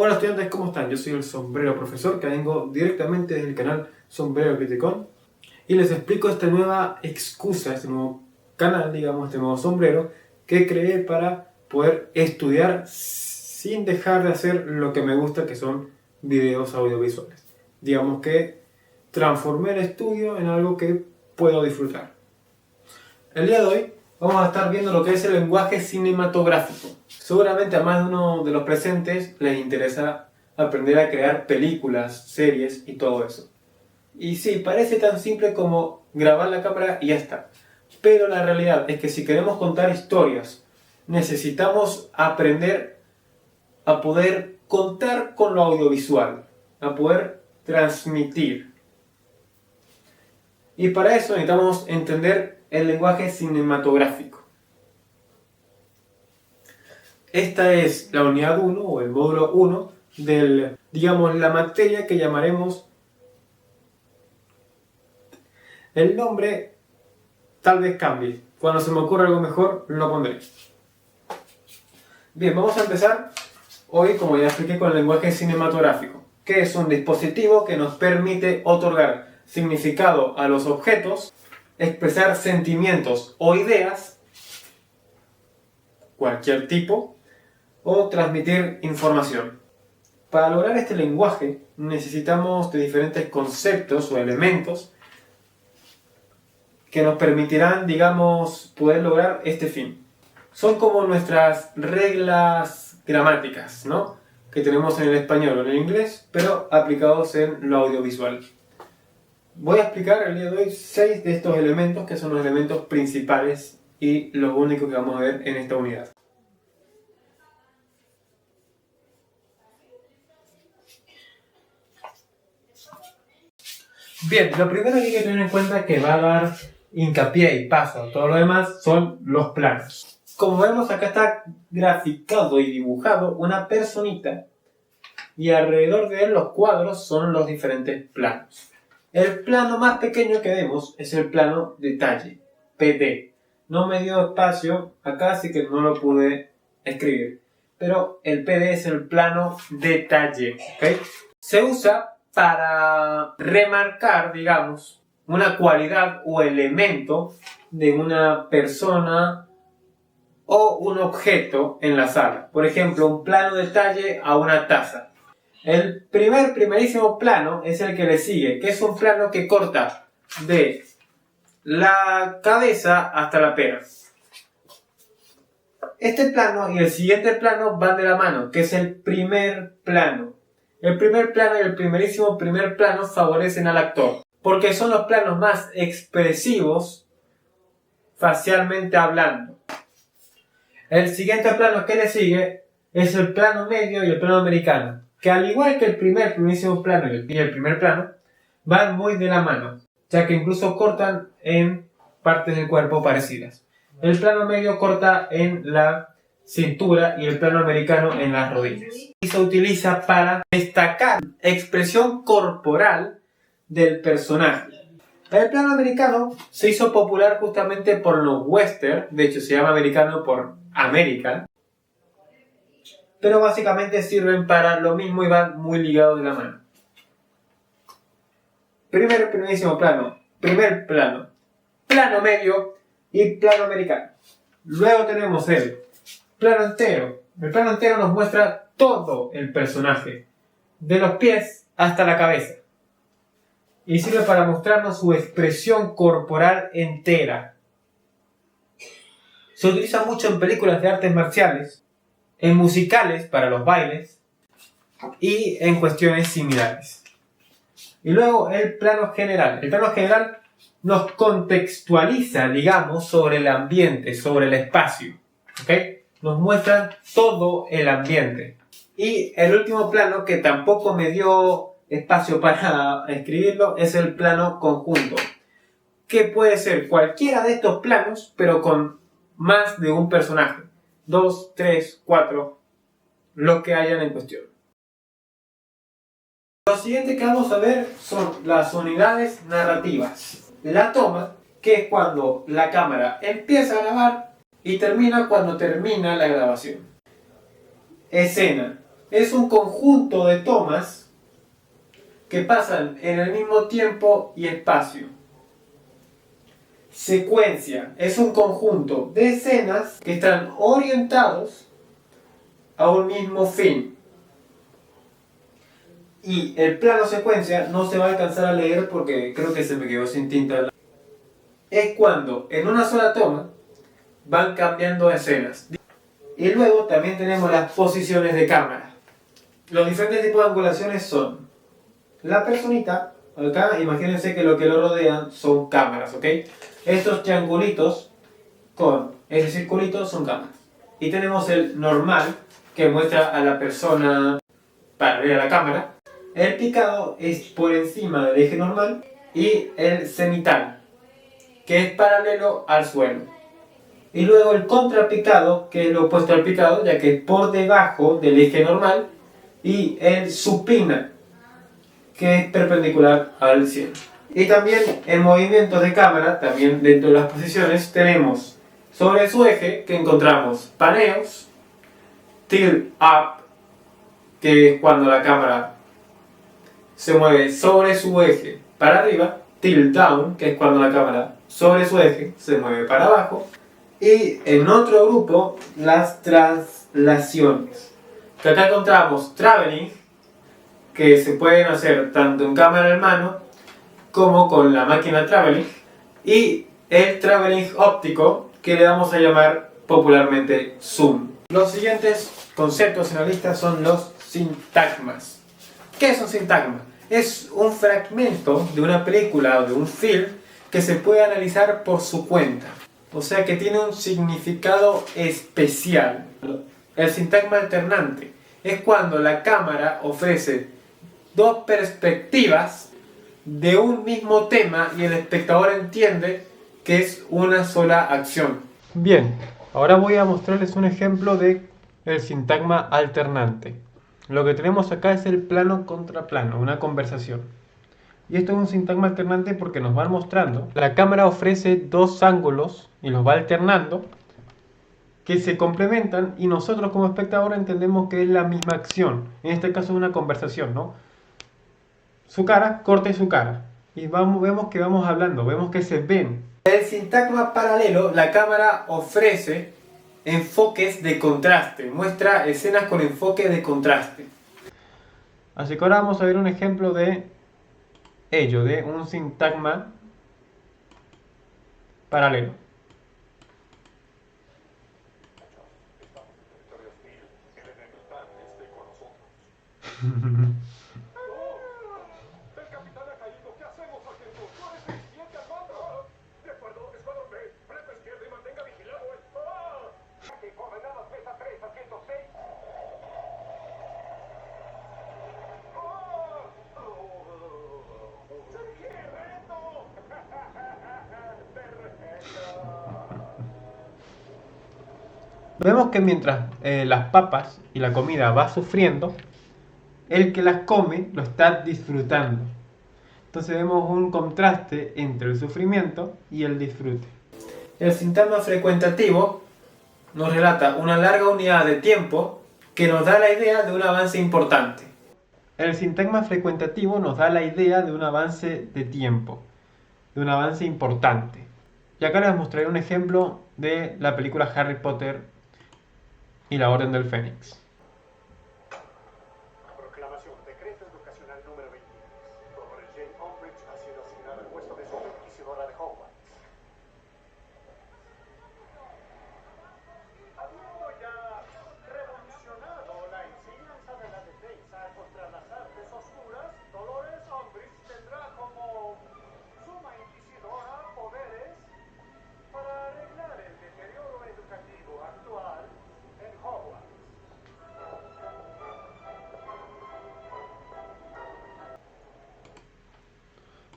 Hola estudiantes, ¿cómo están? Yo soy el Sombrero Profesor, que vengo directamente desde el canal Sombrero Criticón y les explico esta nueva excusa, este nuevo canal, digamos, este nuevo sombrero que creé para poder estudiar sin dejar de hacer lo que me gusta, que son videos audiovisuales. Digamos que transformé el estudio en algo que puedo disfrutar. El día de hoy vamos a estar viendo lo que es el lenguaje cinematográfico. Seguramente a más de uno de los presentes les interesa aprender a crear películas, series y todo eso. Y sí, parece tan simple como grabar la cámara y ya está. Pero la realidad es que si queremos contar historias, necesitamos aprender a poder contar con lo audiovisual, a poder transmitir. Y para eso necesitamos entender el lenguaje cinematográfico. Esta es la unidad 1 o el módulo 1 de la materia que llamaremos. El nombre tal vez cambie. Cuando se me ocurra algo mejor, lo pondré. Bien, vamos a empezar hoy, como ya expliqué, con el lenguaje cinematográfico, que es un dispositivo que nos permite otorgar significado a los objetos, expresar sentimientos o ideas, cualquier tipo, o transmitir información. Para lograr este lenguaje necesitamos de diferentes conceptos o elementos que nos permitirán, digamos, poder lograr este fin. Son como nuestras reglas gramáticas, ¿no?, que tenemos en el español o en el inglés, pero aplicados en lo audiovisual. Voy a explicar el día de hoy 6 de estos elementos, que son los elementos principales y los únicos que vamos a ver en esta unidad. Bien, lo primero que hay que tener en cuenta, que va a dar hincapié y paso a todo lo demás, son los planos. Como vemos, acá está graficado y dibujado una personita y alrededor de él los cuadros son los diferentes planos. El plano más pequeño que vemos es el plano detalle, PD. No me dio espacio acá, así que no lo pude escribir. Pero el PD es el plano detalle, ¿ok? Se usa para remarcar, digamos, una cualidad o elemento de una persona o un objeto en la sala. Por ejemplo, un plano detalle a una taza. El primerísimo plano es el que le sigue, que es un plano que corta de la cabeza hasta la pera. Este plano y el siguiente plano van de la mano, que es el primer plano. El primer plano y el primerísimo primer plano favorecen al actor, porque son los planos más expresivos facialmente hablando. El siguiente plano que le sigue es el plano medio y el plano americano, que al igual que el primerísimo plano y el primer plano, van muy de la mano, ya que incluso cortan en partes del cuerpo parecidas. El plano medio corta en la cintura y el plano americano en las rodillas. Y se utiliza para destacar la expresión corporal del personaje. El plano americano se hizo popular justamente por los western, de hecho se llama americano por American, pero básicamente sirven para lo mismo y van muy ligados de la mano. Primerísimo plano, primer plano, plano medio y plano americano. Luego tenemos el plano entero. El plano entero nos muestra todo el personaje, de los pies hasta la cabeza, y sirve para mostrarnos su expresión corporal entera. Se utiliza mucho en películas de artes marciales, en musicales para los bailes y en cuestiones similares. Y luego el plano general. El plano general nos contextualiza, digamos, sobre el ambiente, sobre el espacio, ¿ok? Nos muestra todo el ambiente. Y el último plano, que tampoco me dio espacio para escribirlo, es el plano conjunto, que puede ser cualquiera de estos planos, pero con más de un personaje. 2, 3, 4, lo que hayan en cuestión. Lo siguiente que vamos a ver son las unidades narrativas. La toma, que es cuando la cámara empieza a grabar, y termina cuando termina la grabación. Escena, es un conjunto de tomas que pasan en el mismo tiempo y espacio. Secuencia es un conjunto de escenas que están orientados a un mismo fin. Y el plano secuencia no se va a alcanzar a leer porque creo que se me quedó sin tinta. Es cuando en una sola toma van cambiando escenas. Y luego también tenemos las posiciones de cámara. Los diferentes tipos de angulaciones son la personita, acá imagínense que lo que lo rodean son cámaras, ¿ok? Estos triangulitos con ese circulito son cámaras. Y tenemos el normal, que muestra a la persona para ver a la cámara. El picado es por encima del eje normal. Y el cenital, que es paralelo al suelo. Y luego el contrapicado, que es lo opuesto al picado, ya que es por debajo del eje normal. Y el supina, que es perpendicular al cielo. Y también en movimientos de cámara, también dentro de las posiciones, tenemos sobre su eje que encontramos paneos, tilt up, que es cuando la cámara se mueve sobre su eje para arriba, tilt down, que es cuando la cámara sobre su eje se mueve para abajo, y en otro grupo las traslaciones, que acá encontramos traveling, que se pueden hacer tanto en cámara en mano como con la máquina traveling, y el traveling óptico, que le vamos a llamar popularmente zoom. Los siguientes conceptos en la lista son los sintagmas. ¿Qué es un sintagma? Es un fragmento de una película o de un film que se puede analizar por su cuenta, o sea que tiene un significado especial. El sintagma alternante es cuando la cámara ofrece dos perspectivas de un mismo tema y el espectador entiende que es una sola acción. Bien, ahora voy a mostrarles un ejemplo de el sintagma alternante. Lo que tenemos acá es el plano contra plano, una conversación. Y esto es un sintagma alternante porque nos van mostrando. La cámara ofrece dos ángulos y los va alternando que se complementan y nosotros como espectador entendemos que es la misma acción. En este caso es una conversación, ¿no? Su cara, corte su cara. Y vemos que vamos hablando, vemos que se ven. En el sintagma paralelo, la cámara ofrece enfoques de contraste, muestra escenas con enfoque de contraste. Así que ahora vamos a ver un ejemplo de ello, de un sintagma paralelo. Vemos que mientras las papas y la comida va sufriendo, el que las come lo está disfrutando. Entonces vemos un contraste entre el sufrimiento y el disfrute. El sintagma frecuentativo nos relata una larga unidad de tiempo que nos da la idea de un avance importante. El sintagma frecuentativo nos da la idea de un avance de tiempo, de un avance importante. Y acá les mostraré un ejemplo de la película Harry Potter y la Orden del Fénix. Proclamación. Decreto educacional número 23. Dolores Jane Umbridge ha sido asignada al puesto de subinquisidora de Hogwarts. Habiendo ya revolucionado la enseñanza de la defensa contra las artes oscuras, Dolores Umbridge tendrá como suma inquisidora poderes para arreglar el deterioro educativo actual en Hogwarts.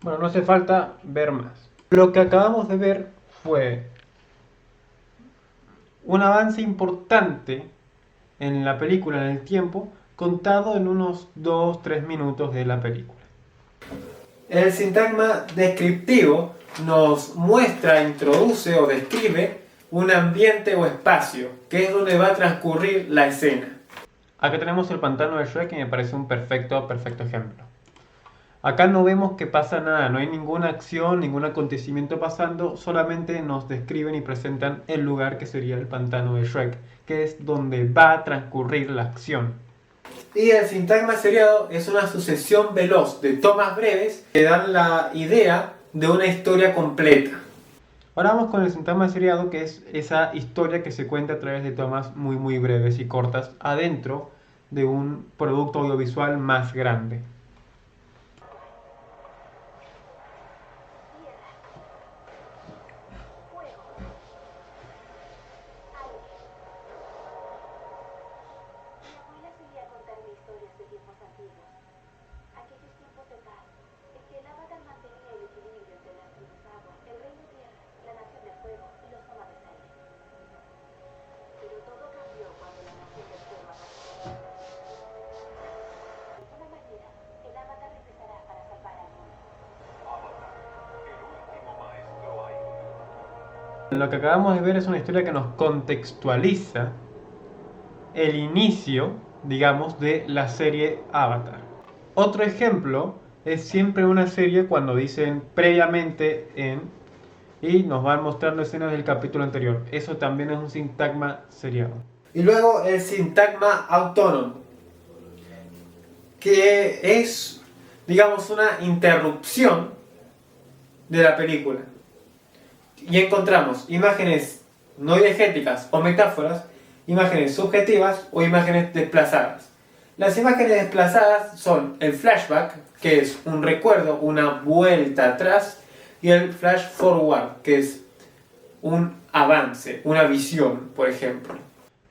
Bueno, no hace falta ver más. Lo que acabamos de ver fue un avance importante en la película, en el tiempo, contado en unos 2-3 minutos de la película. El sintagma descriptivo nos muestra, introduce o describe un ambiente o espacio, que es donde va a transcurrir la escena. Acá tenemos el pantano de Shrek y me parece un perfecto ejemplo. Acá no vemos que pasa nada, no hay ninguna acción, ningún acontecimiento pasando, solamente nos describen y presentan el lugar que sería el pantano de Shrek, que es donde va a transcurrir la acción. Y el sintagma seriado es una sucesión veloz de tomas breves que dan la idea de una historia completa. Ahora vamos con el sintagma seriado, que es esa historia que se cuenta a través de tomas muy breves y cortas adentro de un producto audiovisual más grande. Lo que acabamos de ver es una historia que nos contextualiza el inicio, digamos, de la serie Avatar. Otro ejemplo es siempre una serie cuando dicen previamente en y nos van mostrando escenas del capítulo anterior. Eso también es un sintagma seriado. Y luego el sintagma autónomo, que es, digamos, una interrupción de la película. Y encontramos imágenes no diegéticas o metáforas, imágenes subjetivas o imágenes desplazadas. Las imágenes desplazadas son el flashback, que es un recuerdo, una vuelta atrás, y el flash forward, que es un avance, una visión, por ejemplo.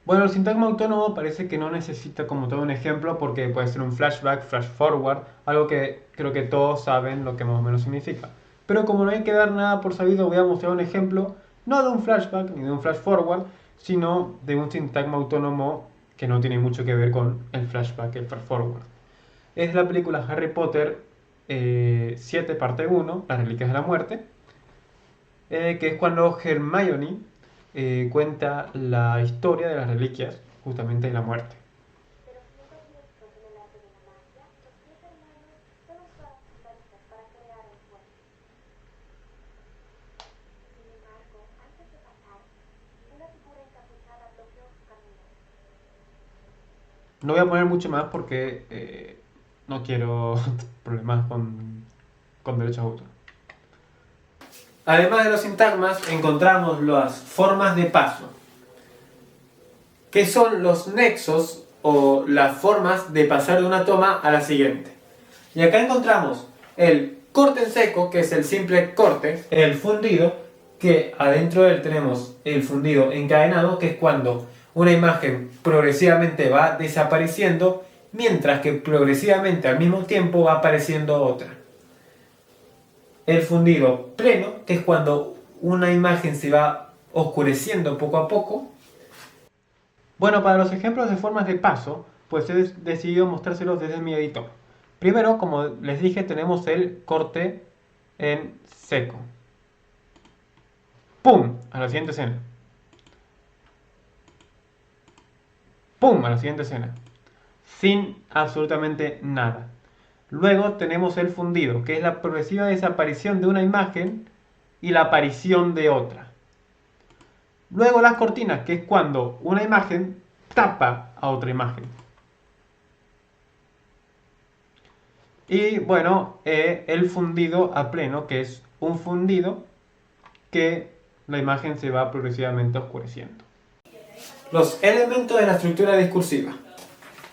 Bueno, el sintagma autónomo parece que no necesita como todo un ejemplo porque puede ser un flashback, flash forward, algo que creo que todos saben lo que más o menos significa. Pero como no hay que dar nada por sabido, voy a mostrar un ejemplo, no de un flashback ni de un flash forward, sino de un sintagma autónomo que no tiene mucho que ver con el flashback, el flash forward. Es la película Harry Potter 7 parte 1, Las Reliquias de la Muerte, que es cuando Hermione cuenta la historia de las reliquias, justamente de la muerte. No voy a poner mucho más porque no quiero problemas con derechos de autor. Además de los sintagmas, encontramos las formas de paso, que son los nexos o las formas de pasar de una toma a la siguiente. Y acá encontramos el corte en seco, que es el simple corte, el fundido, que adentro de él tenemos el fundido encadenado, que es cuando una imagen progresivamente va desapareciendo, mientras que progresivamente al mismo tiempo va apareciendo otra. El fundido pleno, que es cuando una imagen se va oscureciendo poco a poco. Bueno, para los ejemplos de formas de paso, pues he decidido mostrárselos desde mi editor. Primero, como les dije, tenemos el corte en seco. ¡Pum! A la siguiente escena. ¡Pum! A la siguiente escena. Sin absolutamente nada. Luego tenemos el fundido, que es la progresiva desaparición de una imagen y la aparición de otra. Luego las cortinas, que es cuando una imagen tapa a otra imagen. Y bueno, el fundido a pleno, que es un fundido que la imagen se va progresivamente oscureciendo. Los elementos de la estructura discursiva.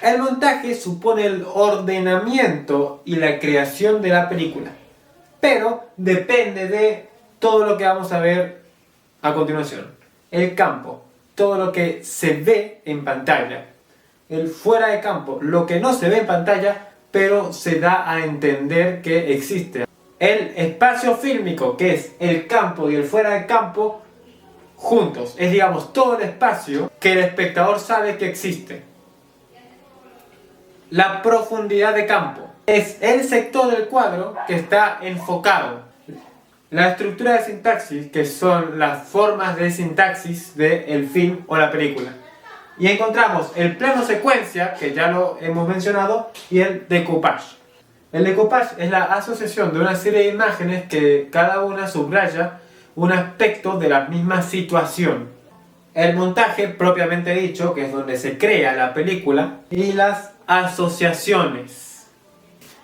El montaje supone el ordenamiento y la creación de la película, pero depende de todo lo que vamos a ver a continuación. El campo, todo lo que se ve en pantalla. El fuera de campo, lo que no se ve en pantalla, pero se da a entender que existe. El espacio fílmico, que es el campo y el fuera de campo juntos. Es, digamos, todo el espacio que el espectador sabe que existe. La profundidad de campo es el sector del cuadro que está enfocado. La estructura de sintaxis, que son las formas de sintaxis del film o la película. Y encontramos el plano secuencia, que ya lo hemos mencionado, y el decoupage. El decoupage es la asociación de una serie de imágenes que cada una subraya un aspecto de la misma situación. El montaje, propiamente dicho, que es donde se crea la película, y las asociaciones.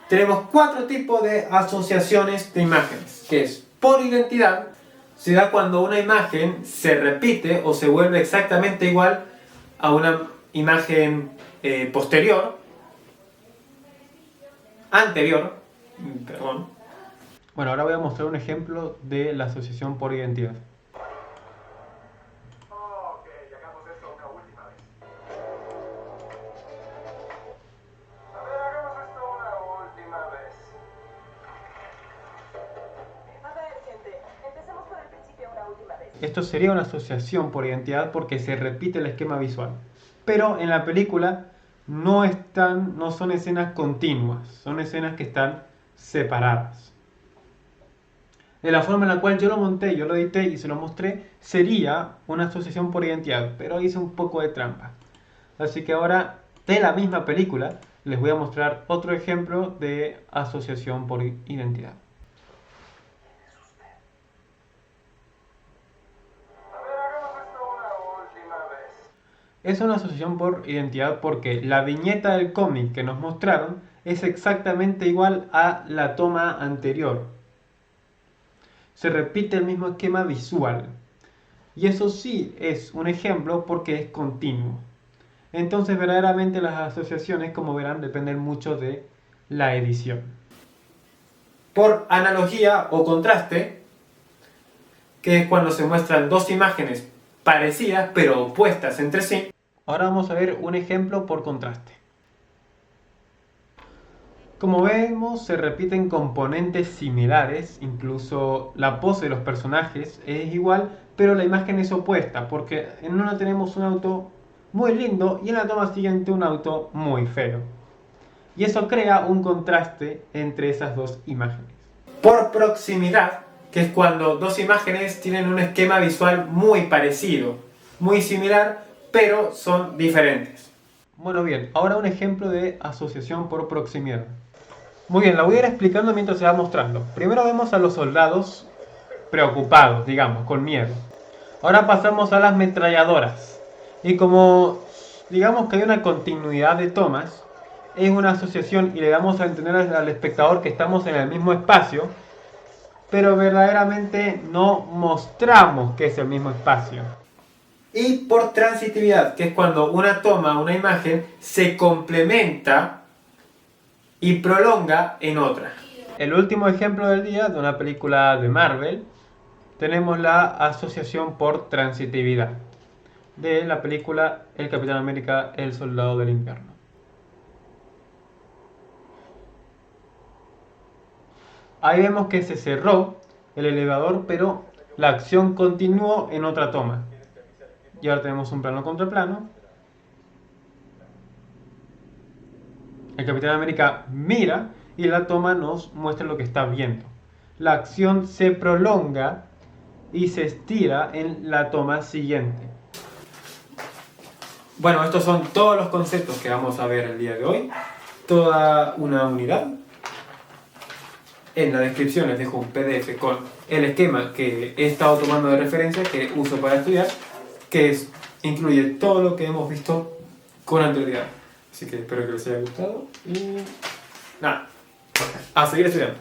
Tenemos 4 tipos de asociaciones de imágenes, que es por identidad, se da cuando una imagen se repite o se vuelve exactamente igual a una imagen posterior, anterior, perdón. Bueno, ahora voy a mostrar un ejemplo de la asociación por identidad. Ok, hagamos esto una última vez. A ver, hagamos esto una última vez. A ver, gente, empecemos por el principio una última vez. Esto sería una asociación por identidad porque se repite el esquema visual. Pero en la película no son escenas continuas, son escenas que están separadas. De la forma en la cual yo lo monté, yo lo edité y se lo mostré, sería una asociación por identidad, pero hice un poco de trampa. Así que ahora, de la misma película, les voy a mostrar otro ejemplo de asociación por identidad. A ver, hagamos esto una última vez. Es una asociación por identidad porque la viñeta del cómic que nos mostraron es exactamente igual a la toma anterior. Se repite el mismo esquema visual. Y eso sí es un ejemplo porque es continuo. Entonces verdaderamente las asociaciones, como verán, dependen mucho de la edición. Por analogía o contraste, que es cuando se muestran dos imágenes parecidas pero opuestas entre sí. Ahora vamos a ver un ejemplo por contraste. Como vemos, se repiten componentes similares, incluso la pose de los personajes es igual, pero la imagen es opuesta, porque en una tenemos un auto muy lindo y en la toma siguiente un auto muy feo. Y eso crea un contraste entre esas dos imágenes. Por proximidad, que es cuando dos imágenes tienen un esquema visual muy parecido, muy similar, pero son diferentes. Bueno, bien, ahora un ejemplo de asociación por proximidad. Muy bien, la voy a ir explicando mientras se va mostrando. Primero vemos a los soldados preocupados, digamos, con miedo. Ahora pasamos a las ametralladoras. Y como digamos que hay una continuidad de tomas, es una asociación y le damos a entender al espectador que estamos en el mismo espacio, pero verdaderamente no mostramos que es el mismo espacio. Y por transitividad, que es cuando una toma, una imagen, se complementa y prolonga en otra. El último ejemplo del día de una película de Marvel, tenemos la asociación por transitividad de la película El Capitán América, el Soldado del Invierno. Ahí vemos que se cerró el elevador, pero la acción continuó en otra toma. Y ahora tenemos un plano contra plano. El Capitán América mira y la toma nos muestra lo que está viendo. La acción se prolonga y se estira en la toma siguiente. Bueno, estos son todos los conceptos que vamos a ver el día de hoy. Toda una unidad. En la descripción les dejo un PDF con el esquema que he estado tomando de referencia, que uso para estudiar, que incluye todo lo que hemos visto con anterioridad. Así que espero que les haya gustado y nada, a seguir estudiando.